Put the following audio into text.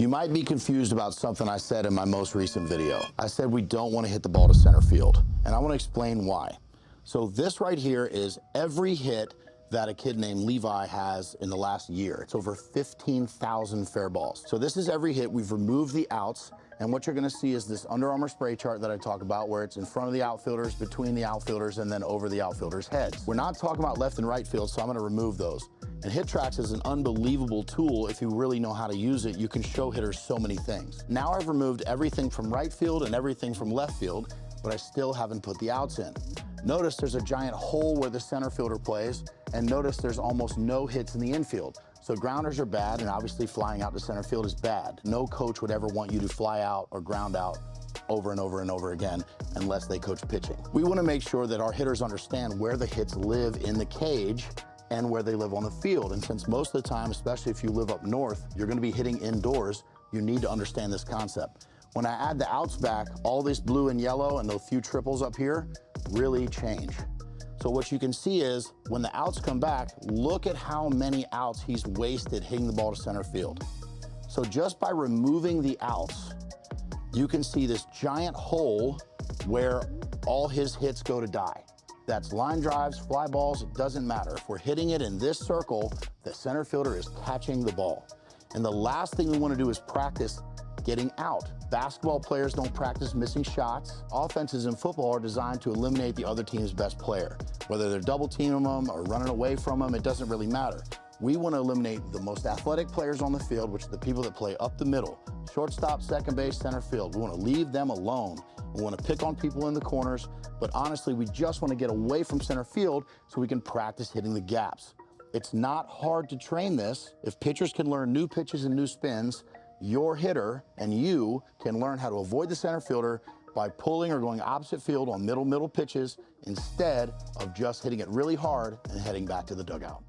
You might be confused about something I said in my most recent video. I said we don't want to hit the ball to center field, and I want to explain why. So this right here is every hit that a kid named Levi has in the last year. It's over 15,000 fair balls. So this is every hit. We've removed the outs, and what you're gonna see is this Under Armour spray chart that I talk about, where it's in front of the outfielders, between the outfielders, and then over the outfielders' heads. We're not talking about left and right field, so I'm gonna remove those. And HitTrax is an unbelievable tool. If you really know how to use it, you can show hitters so many things. Now I've removed everything from right field and everything from left field, but I still haven't put the outs in. Notice there's a giant hole where the center fielder plays, and notice there's almost no hits in the infield. So grounders are bad, and obviously flying out to center field is bad. No coach would ever want you to fly out or ground out over and over and over again unless they coach pitching. We want to make sure that our hitters understand where the hits live in the cage and where they live on the field. And since most of the time, especially if you live up north, you're going to be hitting indoors, you need to understand this concept. When I add the outs back, all this blue and yellow and those few triples up here really change. So what you can see is when the outs come back, look at how many outs he's wasted hitting the ball to center field. So just by removing the outs, you can see this giant hole where all his hits go to die. That's line drives, fly balls, it doesn't matter. If we're hitting it in this circle, the center fielder is catching the ball. And the last thing we want to do is practice getting out. Basketball players don't practice missing shots. Offenses in football are designed to eliminate the other team's best player. Whether they're double teaming them or running away from them, it doesn't really matter. We want to eliminate the most athletic players on the field, which are the people that play up the middle. Shortstop, second base, center field. We want to leave them alone. We want to pick on people in the corners, but honestly, we just want to get away from center field so we can practice hitting the gaps. It's not hard to train this. If pitchers can learn new pitches and new spins, your hitter and you can learn how to avoid the center fielder by pulling or going opposite field on middle pitches instead of just hitting it really hard and heading back to the dugout.